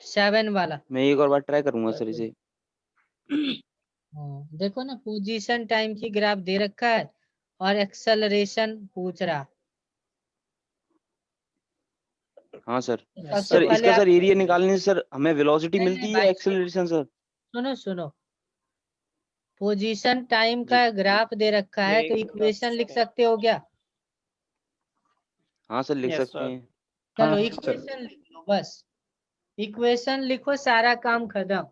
7 वाला। मैं एक और बार ट्राई करूंगा सर इसे। देखो ना, पोजीशन टाइम की ग्राफ दे रखा है और एक्सेलरेशन पूछ रहा। हाँ सर। सबसे सर पहले इसका आप, सर एरिया निकालने से सर हमें वेलोसिटी नहीं नहीं मिलती है या भाई, एक्सेलरेशन सर? सुनो सुनो, पोजीशन टाइम जी। का ग्राफ दे रखा है तो इक्वेशन लिख सकते हो क्या? हाँ सर लिख यस सकते सर। हैं। चलो हाँ सर। इक्वेशन लिख लो बस, इक्वेशन लिखो, सारा काम खत्म।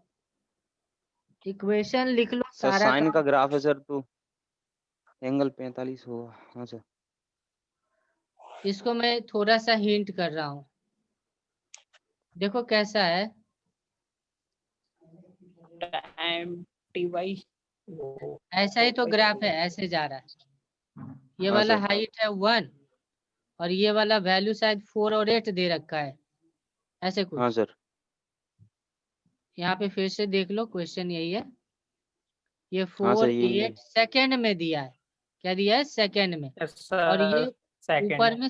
इक्वेशन लिख लो, सर सारा साइन काम। का ग्राफ है सर, तो एंगल 45 होगा। हाँ सर। इसको मैं थोड़ा सा हिंट कर रहा हूँ, देखो कैसा है। Time T Y. ऐसा ही तो ग्राफ है, ऐसे जा रहा है। ये हाँ वाला सर। हाइट है 1 और ये वाला वैल्यू शायद 4 और 8 दे रखा है, ऐसे हाँ कुछ। सर। यहाँ पे फिर से देख लो, क्वेश्चन यही है। ये हाँ सर 4 यही है। 8 सेकेंड में दिया है, क्या दिया है? सेकेंड में। यस और सर। ये सेकंड। ऊपर में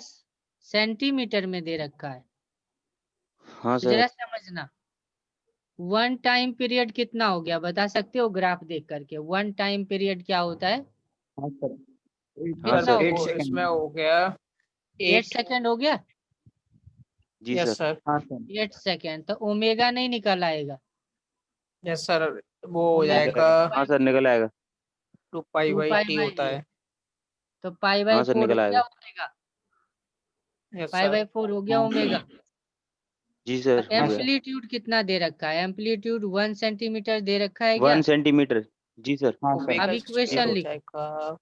सेंटीमीटर में दे रखा है। हाँ तो सर। जरा समझना, 1 टाइम पीरियड कितना हो गया, बता सकते हो ग्राफ देख करके? 1 टाइम पीरियड क्या होता है? हाँ सर। हाँ कितना सर सर। हो 8 वो सेकंड। इसमें हो गया 8 8। सेकेंड हो गया। जी यस सर। सर। हाँ सर। 8 सेकेंड तो ओमेगा नहीं निकल आएगा। Yes sir. वो हो ओमेगा जाएगा हाँ सर निकल आएगा। 2 पाई 2 बाई पाई टी बाई होता ए, है। तो पाई बाई हाँ सर 4 हो निकल गया आएगा। Omega. Yes pi sir. By 4 हो गया हाँ ओमेगा। जी सर हो हाँ गया। सर। एम्पलीट्यूड कितना दे रखा है? एम्पलीट्यूड 1 सेंटीमीटर दे रखा है क्या? 1 सेंटीमीटर। जी सर। हाँ सर। अब ओमेगा जी इक्वेशन स्क्वायर हो सर। लिखो, जाएगा।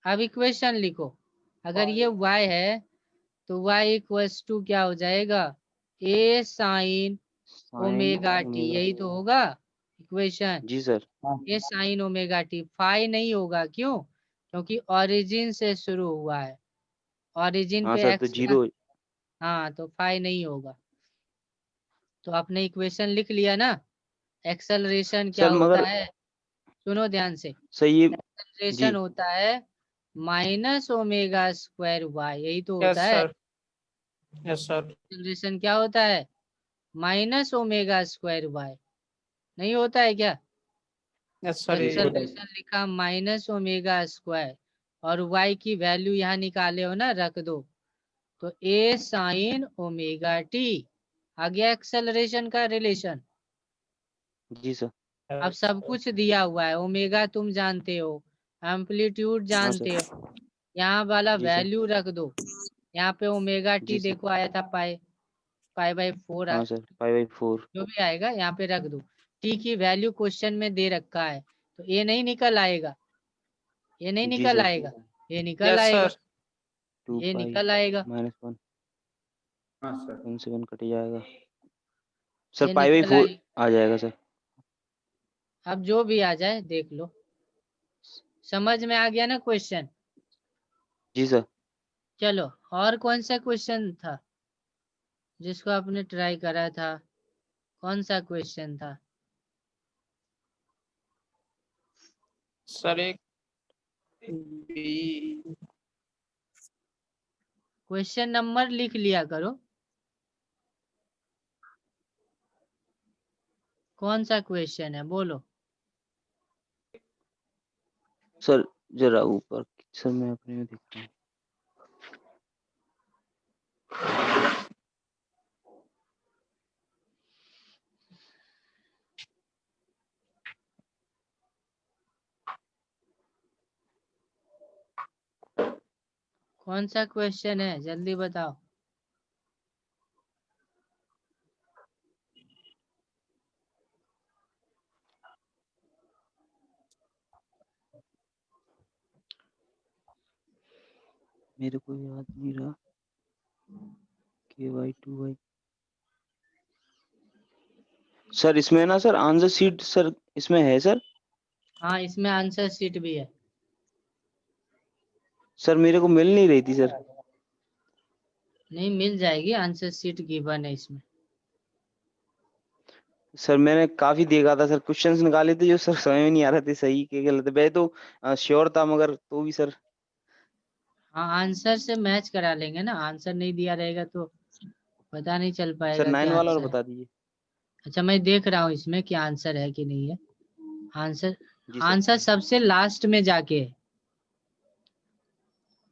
अब इक्वेशन लिखो। अगर ये y है तो y इक्वल्स टू क्या हो जाएगा? a sine sine omega t, omega. यही तो होगा इक्वेशन। जी सर। हाँ a sine omega t, phi नहीं होगा, क्यों? क्योंकि ओरिजिन से शुरू हुआ है, ओरिजिन हाँ पे सर तो एक्स ना। जीरो। हाँ, तो फाई नहीं होगा। तो आपने इक्वेशन लिख लिया ना। एक्सेलरेशन क्या सर होता मगर है? सुनो ध्यान से। सही ये। एक्सेलरेशन जी। होता है माइनस ओमेगा स्क्वायर वाई, यही तो होता यस है। सर। Yes sir. एक्सेलरेशन क्या होता है? माइनस ओमेगा स्क्वायर वाई, नहीं होता है क्या? यस तो सर। जी सर। एक्सेलरेशन लिखा माइनस ओमेगा स्क्वायर, और वाई की वैल्यू यहाँ निकाले हो ना, रख दो। तो ए साइन ओमेगा टी आ गया एक्सेलरेशन का रिलेशन। जी सर। अब सब कुछ दिया हुआ है, ओमेगा तुम जानते हो, एम्पलीट्यूड हाँ जानते सर। हो, यहाँ वाला जी सर। वैल्यू रख दो। यहाँ पे ओमेगा टी जी सर। देखो आया था पाई, पाई बाई 4, हाँ सर पाई/4। जो भी आएगा यहाँ पे रख दो। टी की वैल्यू क्वेश्चन में दे रखा है, तो ये नहीं निकल आएगा, ये नहीं जी निकल सर। आएगा, ये निकल यस आएगा, सर। 2 पाई निकल आएगा, -1। हाँ सर। 1 से 1 कट जाएगा। सर ये निकल पाई/4 आएगा। आ जाएगा सर। अब जो भी आ जाए देख लो। समझ में आ गया ना क्वेश्चन? जी सर। चलो, और कौन सा क्वेश्चन था जिसको आपने ट्राई करा था? कौन सा क्वेश्चन था? सर एक बी। क्वेश्चन नंबर लिख लिया करो, कौन सा क्वेश्चन है बोलो। सर जरा ऊपर सर मैं अपने में देख रहा हूँ। कौन सा क्वेश्चन है, जल्दी बताओ। मेरे को याद नहीं रहा। KY2Y। सर इसमें ना सर आंसर शीट सर इसमें है सर। हाँ, इसमें आंसर शीट भी है। सर मेरे को मिल नहीं रही थी सर। नहीं, मिल जाएगी, आंसर शीट गिवन है इसमें। सर मैंने काफी देखा था सर, क्वेश्चंस निकाले थे जो सर समझ में नहीं आ रहे थे सही के गलत है। वैसे तो श्योर था मगर तो भी सर। हाँ, आंसर से मैच करा लेंगे ना, आंसर नहीं दिया रहेगा तो पता नहीं चल सर पाएगा 9 क्या वाला और आंसर है। बता दीजिए। अच्छा मैं देख रहा हूँ इसमें कि आंसर है कि नहीं है। आंसर जी सर। आंसर सबसे लास्ट में जाके है।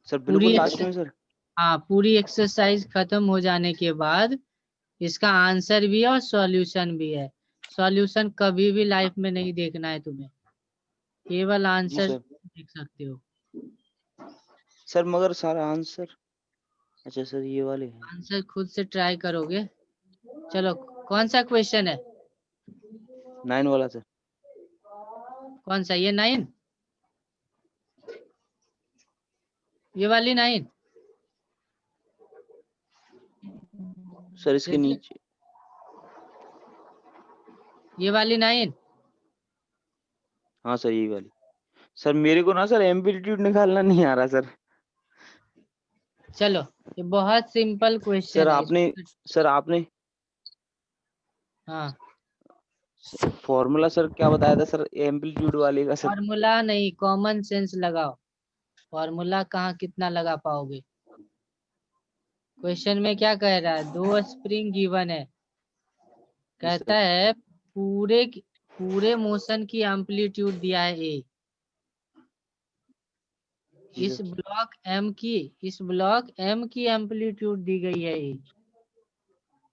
सर पूरी बिल्कुल लास्ट में सर। हाँ, पूरी एक्सरसाइज खत्म हो जाने के बाद इसका आंसर भी है और सॉल्यूशन भी है। सॉल्यूशन कभी भी लाइफ में नहीं देखना है तुम्हें, केवल जी आंसर सर। देख सकते हो। सर मगर सारा आंसर, अच्छा सर ये वाले हैं। आंसर खुद से ट्राई करोगे। चलो कौन सा क्वेश्चन है? 9 वाला सर। कौन सा, ये 9? ये वाली 9? सर इसके देखिए, नीचे। ये वाली 9। हाँ सर यही वाली। सर मेरे को ना सर एम्पलीट्यूड निकालना नहीं आ रहा सर। चलो ये बहुत सिंपल सर क्वेश्चन है आपने सर आपने हाँ, फॉर्मूला सर क्या बताया था सर एम्पलीट्यूड वाले का सर? फॉर्मूला नहीं, कॉमन सेंस लगाओ। फॉर्मूला कहाँ कितना लगा पाओगे। क्वेश्चन में क्या कह रहा है, 2 स्प्रिंग गिवन है। जी कहता सर। है पूरे मोशन की एम्पलीट्यूड दिया है ए। जी इस सर। ब्लॉक एम की एम्पलीट्यूड दी गई है ए।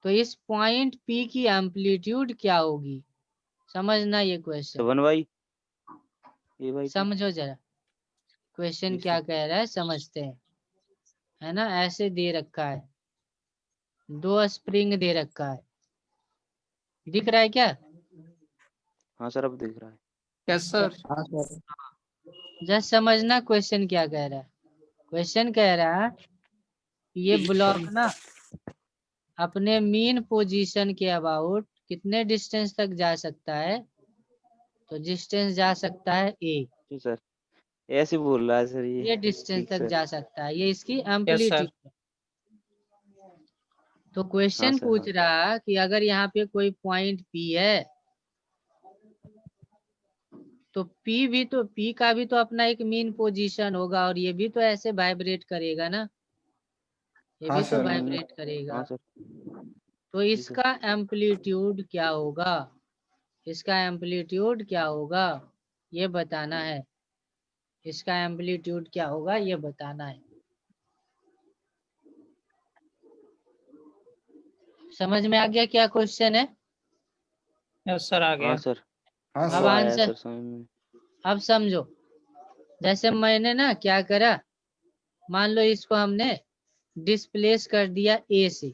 तो इस पॉइंट पी की एम्पलीट्यूड क्या होगी? समझना ये क्वेश्चन, 7/A/2। समझो जरा क्वेश्चन जी क्या सर। कह रहा है, समझते हैं। है ना, ऐसे दे रखा है, 2 स्प्रिंग दे रखा है, दिख रहा है क्या? हाँ सर अब दिख रहा है। Yes sir. हाँ सर। जस्ट समझना क्वेश्चन क्या कह रहा है। क्वेश्चन कह रहा है ये ब्लॉक ना अपने मीन पोजीशन के अबाउट कितने डिस्टेंस तक जा सकता है? तो डिस्टेंस जा सकता है ए। जी सर ऐसे बोल रहा है सर ये। ये डिस्टेंस ठीक तक सर। जा सकता है, ये इसकी यस सर। एम्पलीट्यूड है। तो हाँ क्वेश्चन सर पूछ हाँ। रहा कि अगर यहाँ पे कोई पॉइंट पी है तो पी का भी तो अपना एक मीन पोजीशन होगा, और ये भी तो ऐसे वाइब्रेट करेगा ना, ये हाँ भी तो सर। वाइब्रेट करेगा। हाँ सर। तो जी सर। इसका एम्पलीट्यूड क्या होगा? इसका एम्पलीट्यूड क्या होगा ये बताना है। इसका एम्पलीट्यूड क्या होगा ये बताना है। समझ में आ गया क्या क्वेश्चन है? यस सर आ हाँ गया। सर हाँ अब अब सर। आया आंसर, सर समझ में। अब समझो। जैसे मैंने ना क्या करा, मान लो इसको हमने डिस्प्लेस कर दिया ए से,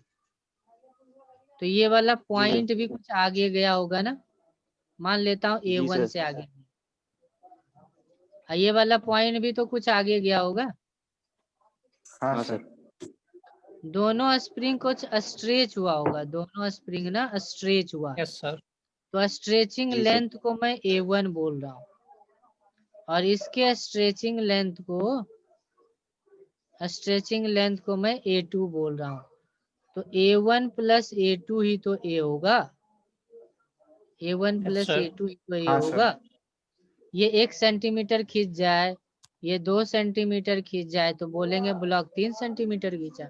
तो ये वाला जी सर। पॉइंट भी कुछ आगे गया होगा ना। मान लेता हूँ जी A1 सर। से आगे, ये वाला पॉइंट भी तो कुछ आगे गया होगा। हाँ हाँ सर। सर। दोनों स्प्रिंग कुछ स्ट्रेच हुआ होगा, दोनों स्प्रिंग ना स्ट्रेच हुआ। Yes sir. तो स्ट्रेचिंग जी सर। लेंथ को मैं A1 बोल रहा हूँ, और इसके स्ट्रेचिंग लेंथ को मैं A2 बोल रहा हूँ। तो A1 प्लस A2 ही तो A होगा। A1 yes plus sir. A2 ही तो A हाँ होगा। सर। ये 1 सेंटीमीटर खींच जाए, ये 2 सेंटीमीटर खींच जाए, तो बोलेंगे ब्लॉक 3 सेंटीमीटर खींचा,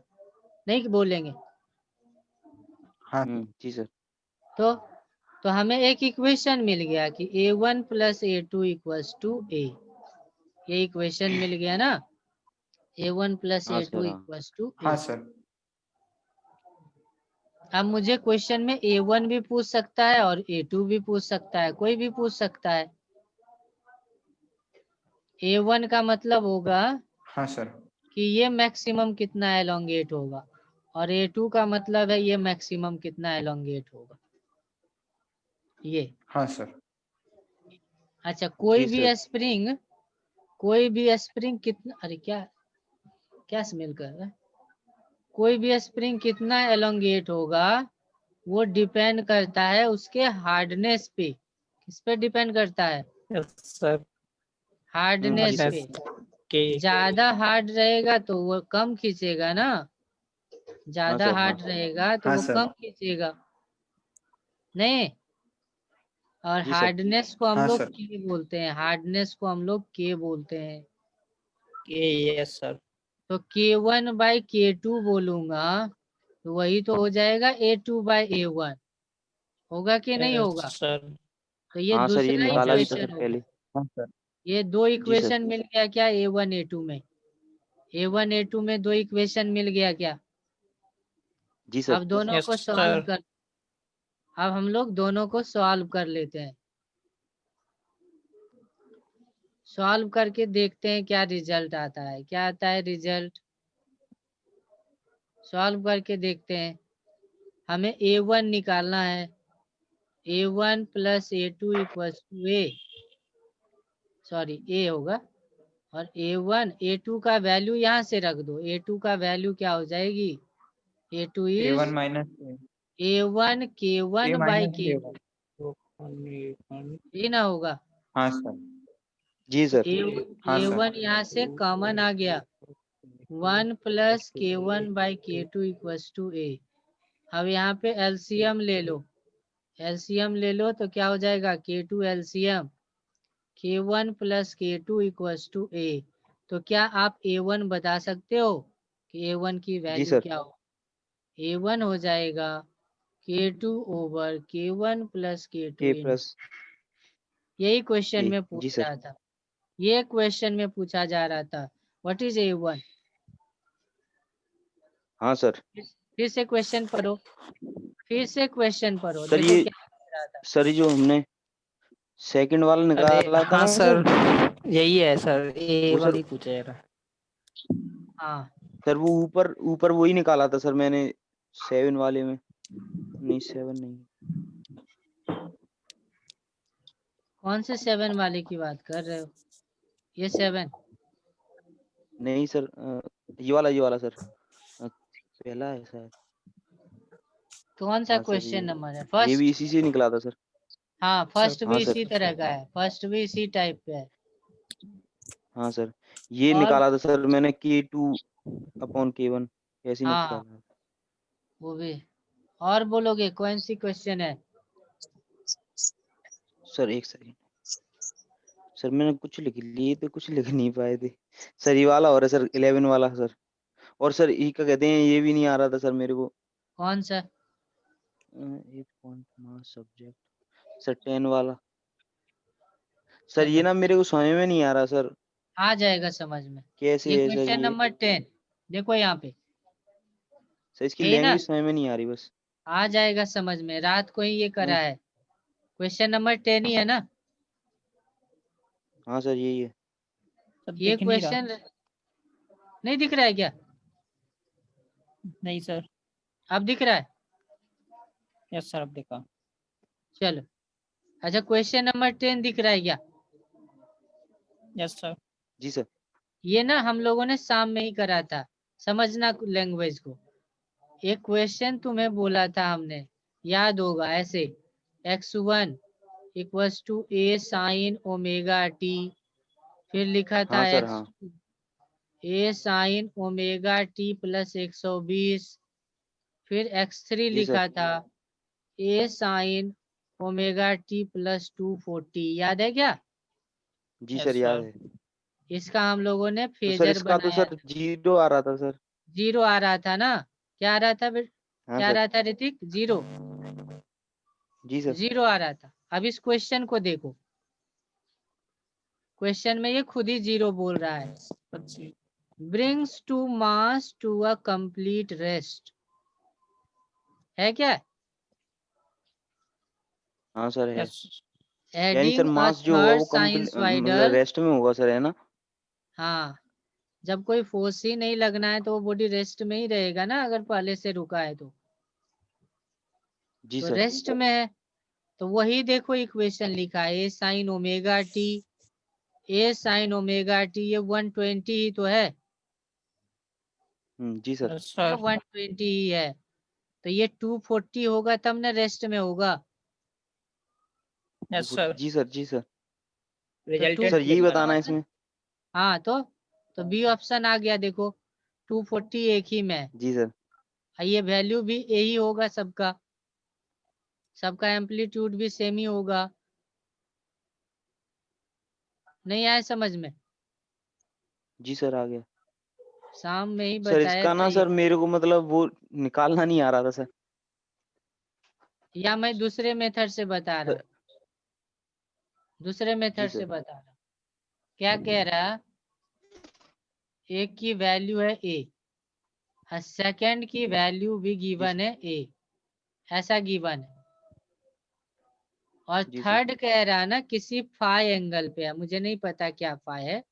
नहीं बोलेंगे। हाँ जी सर। तो हमें एक इक्वेशन मिल गया कि A1 plus A2 equals to A। ये इक्वेशन मिल गया ना, A1 प्लस हाँ A2 सर हाँ। इक्वल्स टू हाँ A। सर। अब मुझे क्वेश्चन में A1 भी पूछ सकता है और A2 भी पूछ सकता है, कोई भी पूछ सकता है। A1 का मतलब होगा हाँ सर। कि ये मैक्सिमम कितना एलोंगेट होगा, और A2 का मतलब है ये मैक्सिमम कितना एलोंगेट होगा। ये हाँ सर। अच्छा, जी सर। कोई भी स्प्रिंग कितना, अरे क्या क्या स्मेल कर रहा है, कोई भी स्प्रिंग कितना एलोंगेट होगा वो डिपेंड करता है उसके हार्डनेस पे। किस पे डिपेंड करता है? Yes sir. जी हार्डनेस सर। पे। के ज्यादा हार्ड रहेगा तो वो कम खींचेगा ना, हाँ ज्यादा सर हाँ। हार्ड रहेगा तो हाँ वो सर। कम खींचेगा, नहीं। और जी सर। हार्डनेस को हम हाँ लोग सर। के बोलते हैं, हार्डनेस को हम लोग के बोलते हैं। के यस सर। तो K1/K2 बोलूंगा तो वही तो हो जाएगा A2/A1। होगा कि नहीं होगा? सर। तो ये हाँ सर, ये दूसरा निकाला भी था इक्वेशन सर होगा। पहले। हाँ सर। ये दो जी सर। इक्वेशन मिल गया क्या A1 A2 में? A1 A2 में दो इक्वेशन मिल गया क्या? जी सर। अब दोनों यस को सॉल्व सर। कर, अब हम लोग दोनों को सॉल्व कर लेते हैं। सॉल्व करके देखते हैं क्या रिजल्ट आता है। क्या आता है रिजल्ट? सॉल्व करके देखते हैं। हमें A1 निकालना है। A1 plus A2 equals to A, sorry A होगा। और A1 A2 का वैल्यू यहाँ से रख दो। A2 का वैल्यू क्या हो जाएगी? A2 A1 is minus A1 A K1 by minus K2, A1। ये ना होगा? हाँ सर। जी तो सर। हाँ सर। A1 यहाँ से कॉमन आ गया। 1 plus K1 by K2 equals to A। अब यहाँ पे एलसीएम ले लो। एलसीएम ले लो तो क्या हो जाएगा? K2 LCM K1 plus K2 equals to A। तो क्या आप A1 बता सकते हो कि A1 की जी वैल्यू सर। क्या हो? A1 हो जाएगा K2 over K1 plus K2 के इन। प्लस यही क्वेश्चन ए। में जी पूछ सर। रहा था। ये क्वेश्चन में पूछा जा रहा था व्हाट इज A1। हाँ सर। फिर से क्वेश्चन पढ़ो, फिर से क्वेश्चन पढ़ो, सर देखो ये क्या पूछ रहा था। सर ये जो हमने सेकंड वाला अरे निकाला था हाँ ना सर, सर, यही है सर, वो A1 सर, ही पूछा जा रहा है। हाँ, सर वो ऊपर ऊपर वही निकाला था सर मैंने 7 वाले में। नहीं 7 नहीं। कौन से 7 वाले की बात कर रहे हो? ये 7 नहीं सर, ये वाला सर, पहला है शायद। कौन सा हाँ सर, क्वेश्चन नंबर है? ये भी फर्स्ट? इसी से निकला था सर। हाँ, सर फर्स्ट हाँ भी सर। इसी तरह का है, फर्स्ट भी इसी टाइप पे है। हाँ सर, ये और निकाला था सर मैंने K2 अपॉन K1, ऐसे ही हाँ, निकाला। वो भी। और बोलोगे कौन सी क्वेश्चन है? सर एक सेकंड सर, मैंने कुछ लिख लिए थे, कुछ लिख नहीं पाए थे सर। ये वाला और है सर, 11 वाला सर। और सर ये क्या कहते हैं, ये भी नहीं आ रहा था सर मेरे को। कौन सा? 8 मास सब्जेक्ट सर, 10 वाला सर। ये चलो, ना मेरे को समझ में नहीं आ रहा सर, आ जाएगा समझ में। कैसे ये है सर क्वेश्चन ये। नंबर 10 देखो यहाँ पे, सर इसकी यही ना? लैंग्वेज समझ में नहीं आ रही बस। आ जाएगा समझ में, रात को ही ये करा है। क्वेश्चन नंबर 10 ही है ना? हाँ सर यही है। सर ये दिख नहीं रहा। क्वेश्चन नहीं दिख रहा है क्या? नहीं सर। अब दिख रहा है? यस सर, अब देखा। चलो, अच्छा क्वेश्चन नंबर 10 दिख रहा है क्या? Yes sir. जी सर। ये ना हम लोगों ने शाम में ही करा था, समझना लैंग्वेज को। एक क्वेश्चन तुम्हें बोला था हमने, याद होगा ऐसे, x1 equals to A sine omega t, फिर लिखा था हाँ सर। हाँ x2 A sine omega t plus 120, फिर x3 जी सर। लिखा था A sine omega t plus 240। याद है क्या? जी यस सर याद सर। है। इसका हम लोगों ने तो सर फेजर इसका तो बनाया सर था। 0 आ रहा था सर। 0 आ रहा था ना? क्या आ रहा था हाँ क्या आ सर। रहा था ऋतिक? 0 जी सर। 0 आ रहा था। अब इस क्वेश्चन को देखो, क्वेश्चन में ये खुद ही 0 बोल रहा है। Brings to mass to a complete rest, है क्या? हाँ सर है। यस। यानी सर एडिंग अ मास जो होगा थर्ड वो कंप्लीट मतलब साइनसॉइडल। रेस्ट में होगा सर, है ना? हाँ, जब कोई फोर्स ही नहीं लगना है तो वो बॉडी रेस्ट में ही रहेगा ना, अगर पहले से रुका है जी तो सर। रेस्ट में है। तो वही देखो इक्वेशन लिखा है, ए साइन ओमेगा टी, ए साइन ओमेगा टी, ये 120 ही तो है। जी सर। Yes sir. 120 ही है, तो ये 240 होगा तब ना रेस्ट में होगा। Yes sir. जी सर। जी सर। तो रिजल्टेंट सर यही लिख रहा बताना है है। इसमें। हाँ, तो बी ऑप्शन आ गया देखो, 240 एक ही में है। जी सर। ये वैल्यू भी यही होगा सबका, सबका एम्पलीट्यूड भी सेम ही होगा। नहीं आया समझ में? जी सर आ गया। शाम में ही सर बताया इसका था ना ये। सर मेरे को मतलब वो निकालना नहीं आ रहा था सर। या मैं दूसरे मेथड से बता रहा हूँ, दूसरे मेथड से सर। बता रहा हूँ। क्या कह रहा, एक की वैल्यू है ए, सेकंड की वैल्यू भी गिवन है ए, ऐसा गिवन है। और जी सर। थर्ड कह रहा ना किसी फाई एंगल पे है, मुझे नहीं पता क्या फाई है,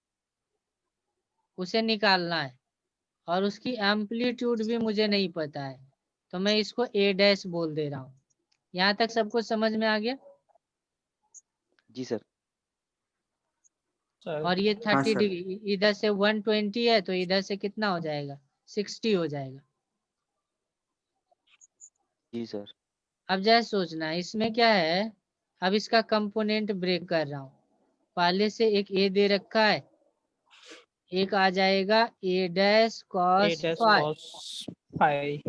उसे निकालना है। और उसकी एम्पलीट्यूड भी मुझे नहीं पता है, तो मैं इसको ए डैश बोल दे रहा हूँ। यहाँ तक सबको समझ में आ गया? जी सर। सर और ये हाँ 30 सर। डिग्री इधर से 120 है, तो इधर से कितना हो जाएगा, 60 हो जाएगा। जी सर। अब जैसे सोचना है इसमें क्या है, अब इसका कंपोनेंट ब्रेक कर रहा हूँ। पहले से एक ए दे रखा है, एक आ जाएगा a dash cos 8s phi, cos phi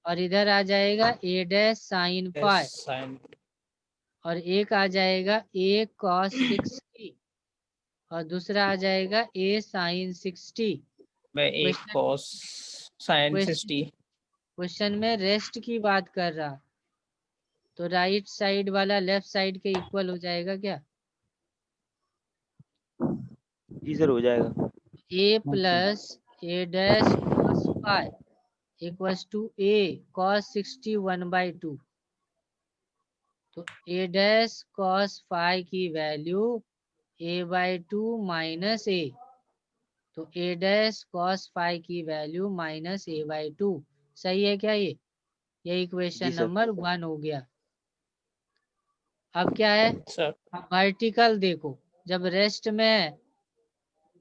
और इधर आ जाएगा a dash sine s phi, sin और एक आ जाएगा ए कॉस 60, और दूसरा आ जाएगा a sine 60। by 8 question cos sin 60. Question में रेस्ट की बात कर रहा, तो राइट साइड वाला लेफ्ट साइड के इक्वल हो जाएगा क्या? जी सर हो जाएगा। A plus a dash cos phi equals to a cos 60 1/2। तो ए डैश कॉस फाई की वैल्यू a/2 माइनस ए, तो ए डैश कॉस फाई की वैल्यू माइनस a/2। सही है क्या ये इक्वेशन जी सर। नंबर 1 हो गया। अब क्या है, Sir, अब वर्टिकल देखो, जब रेस्ट में है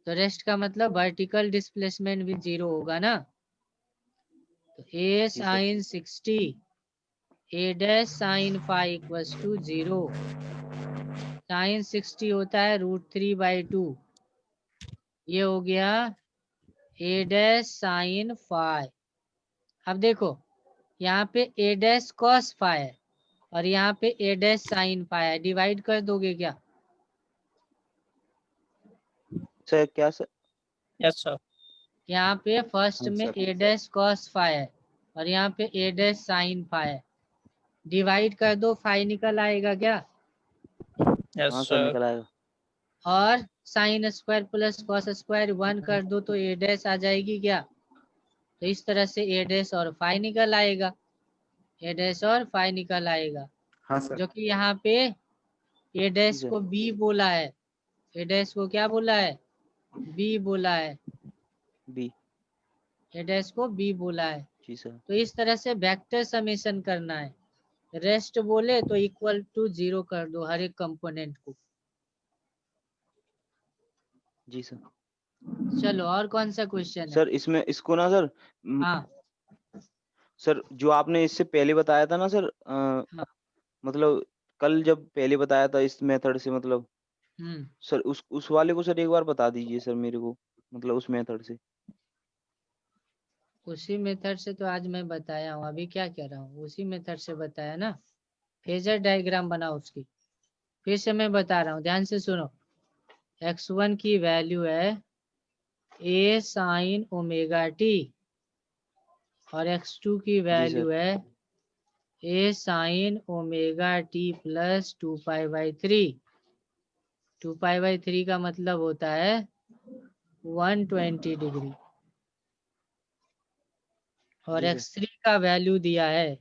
तो रेस्ट का मतलब वर्टिकल डिस्प्लेसमेंट भी 0 होगा ना। तो ए जी sir. Sine 60 a dash sine phi equals to 0। Sine 60 होता है √3/2, ये हो गया ए डैश साइन फाई। अब देखो यहाँ पे ए डैश कॉस फाई है और यहाँ पे ए डैश साइन फाई है, डिवाइड कर दोगे क्या? सर क्या सर? yes sir. यहाँ पे फर्स्ट हाँ में सर। ए डैश कॉस फाई है और यहाँ पे ए डैश साइन फाई है, डिवाइड कर दो, फाई निकल आएगा क्या? Yes हाँ सर sir. निकल आएगा। और sine square plus cos square 1 कर दो तो ए डैश आ जाएगी क्या? तो इस तरह से ए डैश और फाई निकल आएगा, ए डैश और फाई निकल आएगा। हाँ सर। जो कि यहाँ पे ए जी डैश सर। को बी बोला है, ए डैश को क्या बोला है, बी बोला है, बी। ए डैश को बी बोला है। जी सर। तो इस तरह से वेक्टर समेशन करना है, रेस्ट बोले तो इक्वल टू 0 कर दो हर एक कंपोनेंट को। जी सर। चलो और कौन सा क्वेश्चन है? सर इसमें इसको ना सर हाँ सर जो आपने इससे पहले बताया था ना सर हाँ। मतलब कल जब पहले बताया था इस मेथड से मतलब सर उस वाले को सर एक बार बता दीजिए सर मेरे को, मतलब उस मेथड से। उसी मेथड से तो आज मैं बताया हूँ, अभी क्या कह रहा हूँ, उसी मेथड से बताया ना। फेजर डायग्राम बनाओ उसकी, फिर से मैं बता रहा हूँ, ध्यान से सुनो। x1 की वैल्यू है a साइन ओमेगा टी और x2 की जी सर। वैल्यू है a sine omega t plus 2π/3। 2π/3 का मतलब होता है 120 डिग्री, और जी सर। x3 का वैल्यू दिया है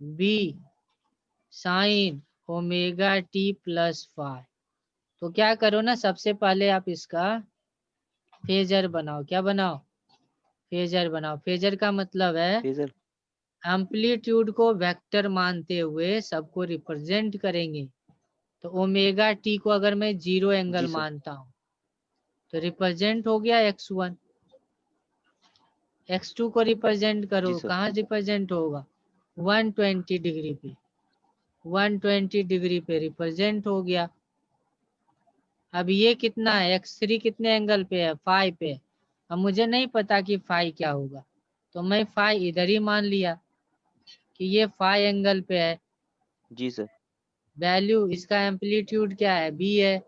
b sign omega t plus 5। तो क्या करो ना, सबसे पहले आप इसका फेजर बनाओ। क्या बनाओ? फेजर बनाओ। फेजर का मतलब है फेजर। एम्पलीट्यूड को वेक्टर मानते हुए सबको रिप्रेजेंट करेंगे। तो ओमेगा टी को अगर मैं 0 एंगल जी सर। मानता हूँ तो रिप्रेजेंट हो गया x1। x2 को रिप्रेजेंट जी करो, सर। कहाँ रिप्रेजेंट होगा, 120 डिग्री पे, 120 डिग्री पे रिप्रेजेंट हो गया। अब ये कितना है, x3 कितने एंगल पे है, 5 पे। अब मुझे नहीं पता कि फाई क्या होगा, तो मैं फाई इधर ही मान लिया कि ये फाई एंगल पे है। जी सर। वैल्यू इसका एम्पलीट्यूड क्या है, बी है,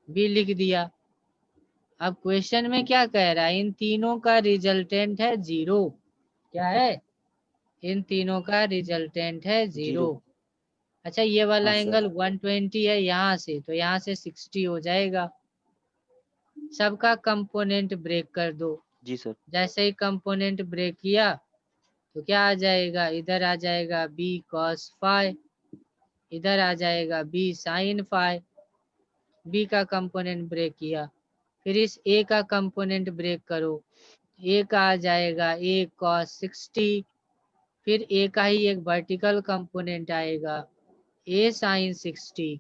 बी लिख दिया। अब क्वेश्चन में क्या कह रहा है, इन तीनों का रिजल्टेंट है 0। क्या है, इन तीनों का रिजल्टेंट है 0। जीरो। अच्छा ये वाला हाँ, सर। एंगल 120 है यहाँ से, तो यहाँ से 60 हो जाएगा। सबका कंपोनेंट ब्रेक कर दो। जी सर। जैसे ही कंपोनेंट ब्रेक किया तो क्या आ जाएगा, इधर आ जाएगा b cos phi, इधर आ जाएगा b sin phi। b का कंपोनेंट ब्रेक किया, फिर इस a का कंपोनेंट ब्रेक करो, a का आ जाएगा a cos 60, फिर a का ही एक वर्टिकल कंपोनेंट आएगा a sin 60।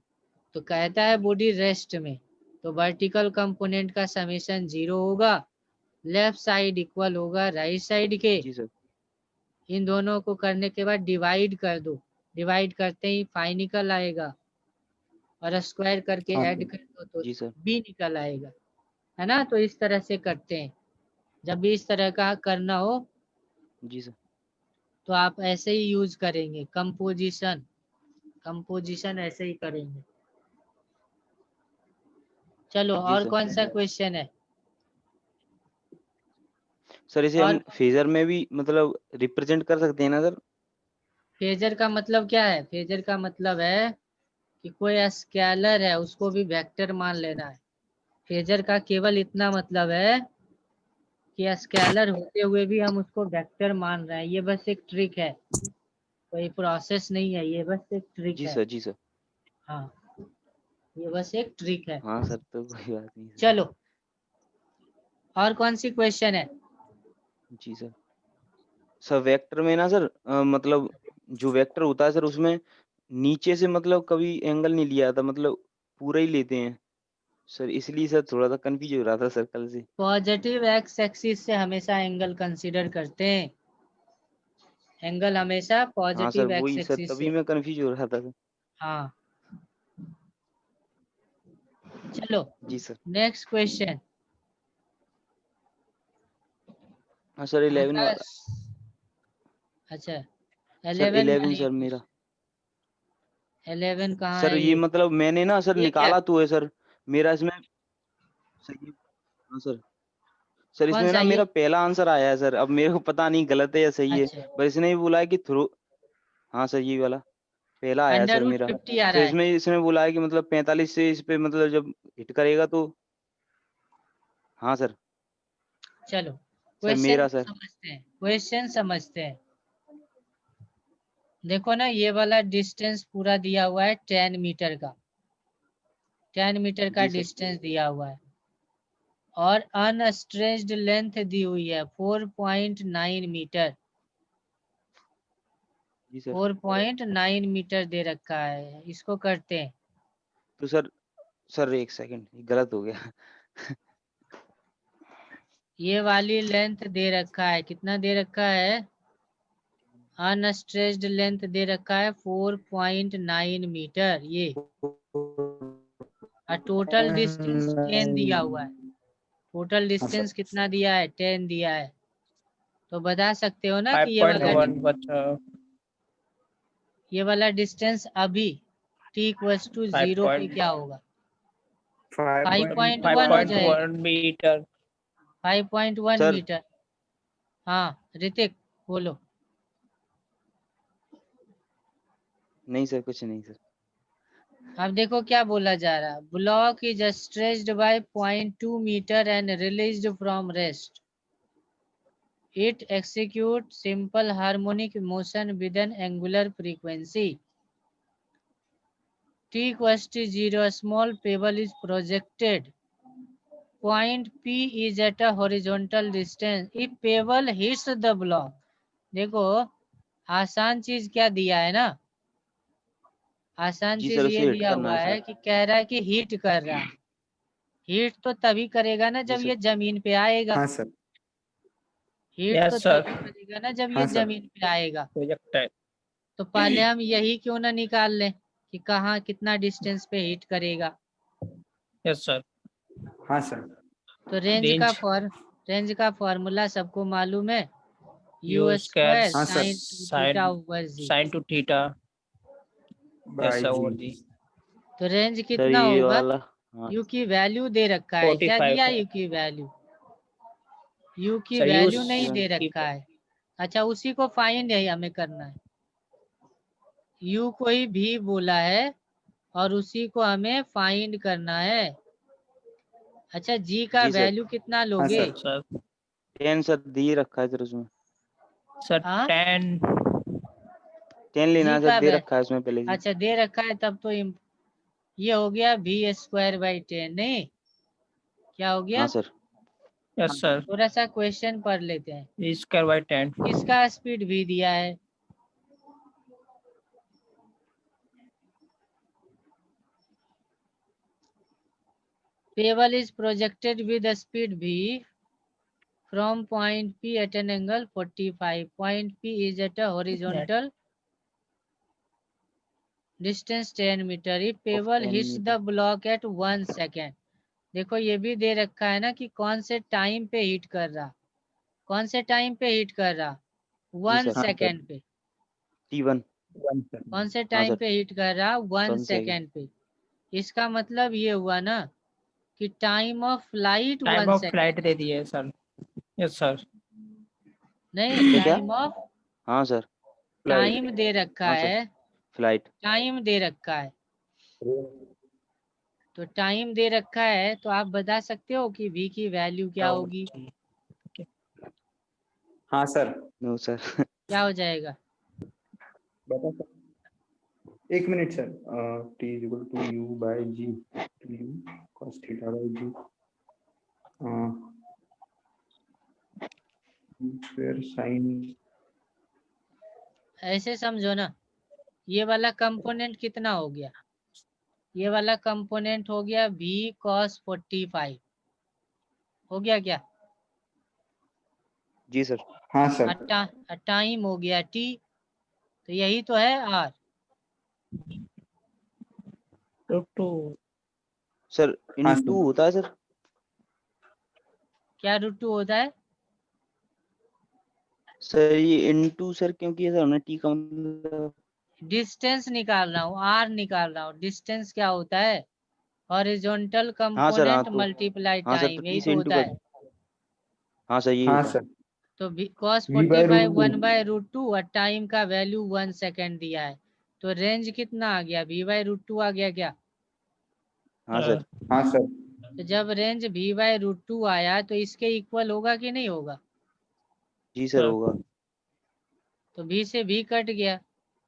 तो कहता है बॉडी रेस्ट में, तो वर्टिकल कंपोनेंट का समेशन 0 होगा, लेफ्ट साइड इक्वल होगा राइट साइड के। जी सर। इन दोनों को करने के बाद डिवाइड कर दो, डिवाइड करते ही फाई निकल आएगा, और स्क्वायर करके हाँ, ऐड सर। कर दो तो जी सर। बी निकल आएगा, है ना। तो इस तरह से करते हैं। जब भी इस तरह का करना हो जी सर। तो आप ऐसे ही यूज करेंगे, कंपोजिशन, कंपोजिशन ऐसे ही करेंगे। चलो जी और सर। कौन सा क्वेश्चन है? सर इसे और हम फेजर में भी मतलब रिप्रेजेंट कर सकते हैं ना सर? फेजर का मतलब क्या है? फेजर का मतलब है कि कोई स्केलर है उसको भी वेक्टर मान लेना है। फेजर का केवल इतना मतलब है कि स्केलर होते हुए भी हम उसको वेक्टर मान रहे हैं। ये बस एक ट्रिक है, कोई प्रोसेस नहीं है, ये बस एक ट्रिक जी है। सर। जी सर। हाँ ये बस एक ट्रिक है। हाँ सर, तो कोई बात नहीं सर। चलो और कौन सी क्वेश्चन है? जी सर। सर वेक्टर में ना सर मतलब जो वेक्टर होता है सर उसमें नीचे से मतलब कभी एंगल नहीं लिया था, मतलब पूरा ही लेते हैं सर, इसलिए सर थोड़ा सा कंफ्यूज हो रहा था सर कल से। पॉजिटिव एक्स एक्सिस से हमेशा एंगल कंसीडर करते हैं, एंगल हमेशा हाँ सर पॉजिटिव एक्स वही सर, एक्सिस तभी से। मैं कंफ्यूज हो रहा था सर। हाँ चलो जी सर। Next question. हाँ सर 11 वाला। अच्छा सर 11 11 वाली सर मेरा। 11 कहाँ सर है ये ये? मतलब मैंने ना सर ये क्या? निकाला तो है सर, मेरा इसमें सही। हाँ सर। सर कौन इसमें सा ना ये? मेरा पहला आंसर आया है सर, अब मेरे को पता नहीं गलत है या सही है, अच्छा बस इसने भी बोला है कि थ्रू। हाँ सर ये वाला पहला आया है अंडर सर रूट मेरा। 50 आ तो रहा है। इसमें इसने बोला है कि मतलब 45 से इस पे मतलब जब हिट करेगा तो। हाँ सर। चलो सर क्वेश्चन मेरा सर। समझते हैं, क्वेश्चन समझते हैं। देखो ना ये वाला डिस्टेंस पूरा दिया हुआ है 10 मीटर का, 10 मीटर का जी सर। डिस्टेंस दिया हुआ है, और अनस्ट्रेच्ड लेंथ दी हुई है 4.9 मीटर, जी सर। 4.9 मीटर दे रखा है। इसको करते हैं। तो सर, सर एक सेकंड गलत हो गया। ये वाली लेंथ दे रखा है, कितना दे रखा है? अनस्ट्रेच्ड लेंथ दे रखा है 4.9 मीटर ये, और टोटल डिस्टेंस 10 दिया हुआ है। टोटल हाँ, सर। डिस्टेंस कितना दिया है? 10 दिया है। तो बता सकते हो ना कि 5.1 बचा। ये वाला डिस्टेंस अभी t इक्वल्स टू 0 पे क्या होगा? 5.1 हो जाएगा। 5.1 मीटर। 5.1 sir metre. हाँ ऋतिक बोलो। नहीं सर, कुछ नहीं सर। अब देखो क्या बोला जा रहा है, block is stretched by 0.2 metre and released from rest. It executes simple harmonic motion with an angular frequency. T equals to 0, a small pebble is projected. Point P is at a horizontal distance. If pebble hits the block. देखो आसान चीज क्या दिया है ना, आसान जी चीज sir, ये उसे हिट दिया करना हुआ है है सर। कि कह रहा है कि हीट कर रहा है। हीट तो तभी करेगा ना जी जब सर। ये जमीन पे आएगा। हाँ, सर। हीट तो यस सर। तभी करेगा ना जब ये हाँ, सर। जमीन पे आएगा। प्रोजेक्टाइल। तो पहले हम यही क्यों ना निकाल लें कि कहाँ कितना डिस्टेंस पे हिट करेगा। Yes sir. हाँ, सर। तो रेंज रेंज का फॉर्मूला सबको मालूम है, यू यू स्क्वायर स्क्वायर हाँ, sir. Sine two theta sine over g. Sine two theta. Yes by sir over g. जी। तो रेंज सर कितना ये होगा? वाला। हाँ यू की वैल्यू दे रखा है, क्या 45 दिया है यू की वैल्यू? यू की सर। वैल्यू नहीं दे की रखा है। अच्छा, उसी को फाइंड है हमें करना है। यू को ही भी बोला है और उसी को हमें फाइंड करना है। अच्छा, जी का जी सर। वैल्यू कितना लोगे? सर। सर 10 सर दे रखा है सर उसमें। सर हाँ? 10 10 लेना है जी का सर, दे वै- रखा है उसमें पहले से। अच्छा, दे रखा है, तब तो ये हो गया v²/10, नहीं क्या हो गया? हाँ सर। यस सर थोड़ा सा क्वेश्चन पढ़ लेते हैं। v²/10 किसका स्पीड v दिया है? Pebble is projected with a speed v from point P at an angle 45. Point P is at a horizontal distance 10 meter. If pebble 10 hits the block at 1 second. देखो ये भी दे रखा है ना कि कौन से टाइम पे हिट कर रहा, कौन से टाइम पे हिट कर रहा? 1 सर। सेकेंड पे। T1। कौन से हाँ टाइम सर। पे हिट कर रहा? 1 1 सेकेंड पे। इसका मतलब ये हुआ ना कि time of flight time 1 of second, flight दे दिए सर। यस सर नहीं क्या? टाइम ऑफ हाँ सर। टाइम दे रखा हाँ सर। है, फ्लाइट। टाइम दे रखा है। तो टाइम दे रखा है तो आप बता सकते हो कि v की वैल्यू क्या होगी? हाँ सर। No sir. क्या हो जाएगा? बता sir, 1 minute sir. t equal to u by g, u cos theta by g, square sine. ऐसे समझो ना, ये वाला कंपोनेंट कितना हो गया? ये वाला कंपोनेंट हो गया v cos 45, हो गया क्या? जी सर। हाँ सर। टाइम हो गया t, तो यही तो है r। टू सर हाँ इन 2 सर। होता है सर। क्या √2 होता है? सर ये इनटू सर, क्योंकि सर हमने टी का मतलब। डिस्टेंस निकाल रहा हूँ, r निकाल रहा हूँ। डिस्टेंस क्या होता है? हॉरिजॉन्टल हाँ सर। हाँ कंपोनेंट तो मल्टीप्लाई हाँ सर, तो टाइम, यही टी से तो इंटू होता कर। है। हाँ सर यही हाँ होता है। सर। तो cos v बाय 45 √2। 1/√2 और टाइम का वैल्यू 1 सेकेंड दिया है, तो रेंज कितना आ गया? v/√2 आ गया क्या? हाँ सर। हाँ सर। तो जब रेंज v/√2 आया तो इसके इक्वल होगा कि नहीं होगा? जी सर होगा। तो v से v कट गया,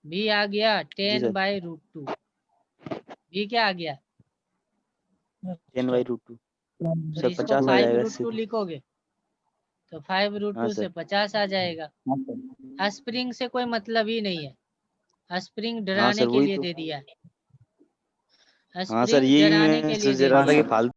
v आ गया जी सर। 10/√2। v क्या आ गया? 10/√2। तो सर इसको 50 आ जाएगा इससे 5√2 तो। लिखोगे तो हाँ 5√2 से सर। 50 आ जाएगा। हाँ सर। स्प्रिंग से कोई मतलब ही नहीं है, स्प्रिंग हाँ डराने सर के वही लिए तो। दे दिया है, हाँ सर स्प्रिंग यही डराने मैं के लिए सोच दे रहा था दिया कि है। फालतू